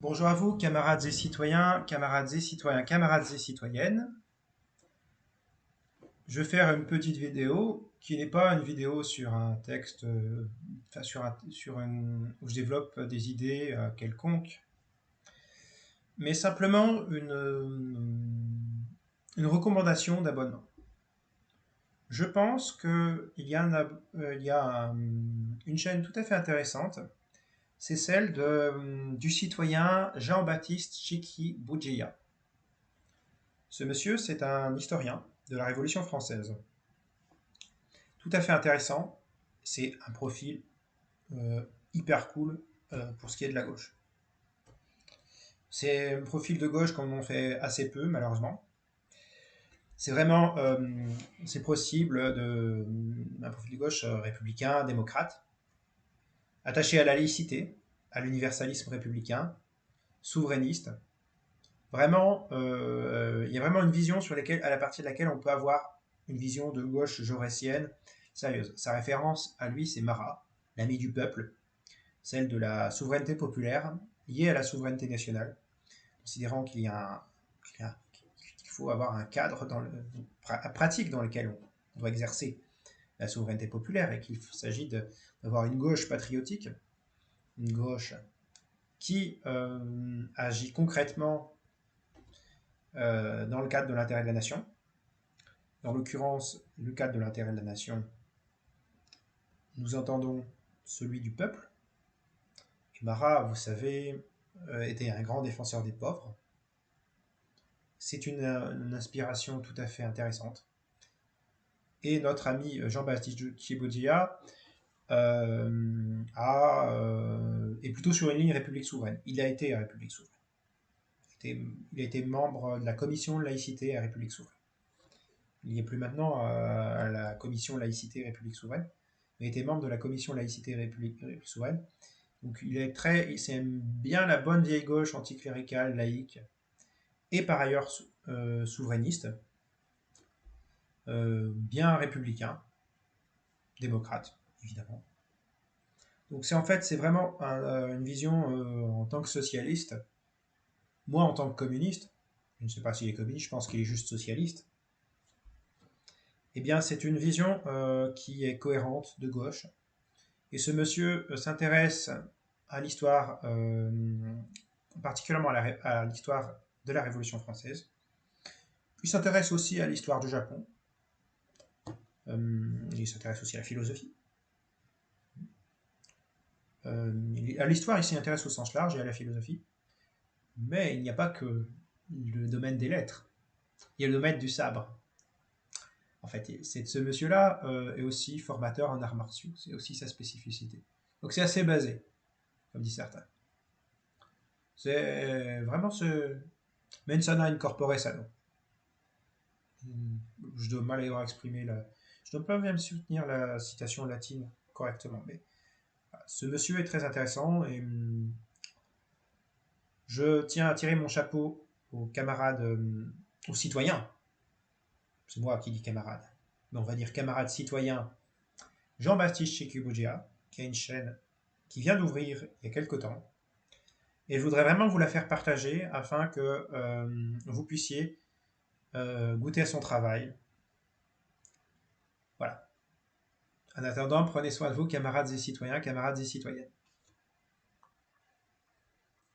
Bonjour à vous, camarades et citoyens, camarades et citoyennes. Je vais faire une petite vidéo qui n'est pas une vidéo sur un texte, enfin où je développe des idées quelconques, mais simplement une recommandation d'abonnement. Je pense il y a une chaîne tout à fait intéressante, c'est celle du citoyen Jean-Baptiste Chiki Boudjia. Ce monsieur, c'est un historien de la Révolution française. Tout à fait intéressant. C'est un profil hyper cool pour ce qui est de la gauche. C'est un profil de gauche comme on fait assez peu, malheureusement. C'est vraiment, c'est possible un profil de gauche républicain, démocrate, attaché à la laïcité, à l'universalisme républicain, souverainiste. Vraiment, il y a vraiment une vision à la partir de laquelle on peut avoir une vision de gauche jaurétienne sérieuse. Sa référence à lui, c'est Marat, l'ami du peuple, celle de la souveraineté populaire liée à la souveraineté nationale, considérant qu'il faut avoir un cadre pratique dans lequel on doit exercer la souveraineté populaire et qu'il s'agit d'avoir une gauche patriotique, une gauche qui agit concrètement dans le cadre de l'intérêt de la nation. Dans l'occurrence, le cadre de l'intérêt de la nation, nous entendons celui du peuple. Et Marat, vous savez, était un grand défenseur des pauvres. C'est une inspiration tout à fait intéressante. Et notre ami Jean-Baptiste Thiebaudilla est plutôt sur une ligne République souveraine. Il a été à République souveraine. Il a été membre de la commission de laïcité à République souveraine. Il n'y est plus maintenant à la commission laïcité et République souveraine, mais était membre de la commission laïcité et République souveraine. Donc c'est bien la bonne vieille gauche anticléricale, laïque, et par ailleurs souverainiste, bien républicain, démocrate, évidemment. Donc c'est vraiment une vision en tant que socialiste. Moi, en tant que communiste, je ne sais pas s'il est communiste, je pense qu'il est juste socialiste. Eh bien, c'est une vision qui est cohérente de gauche. Et ce monsieur s'intéresse à l'histoire, particulièrement à l'histoire de la Révolution française. Il s'intéresse aussi à l'histoire du Japon. Il s'intéresse aussi à la philosophie. À l'histoire, il s'y intéresse au sens large et à la philosophie. Mais il n'y a pas que le domaine des lettres. Il y a le domaine du sabre. En fait, ce monsieur-là est aussi formateur en arts martiaux. C'est aussi sa spécificité. Donc c'est assez basé, comme disent certains. C'est vraiment ce mensana incorpore sano. Je dois mal avoir exprimé je dois pas même soutenir la citation latine correctement, mais ce monsieur est très intéressant et je tiens à tirer mon chapeau aux camarades, aux citoyens. C'est moi qui dis camarade, mais on va dire camarade citoyen Jean-Baptiste Chekubujia, qui a une chaîne qui vient d'ouvrir il y a quelque temps. Et je voudrais vraiment vous la faire partager afin que vous puissiez goûter à son travail. Voilà. En attendant, prenez soin de vous, camarades et citoyens, camarades et citoyennes.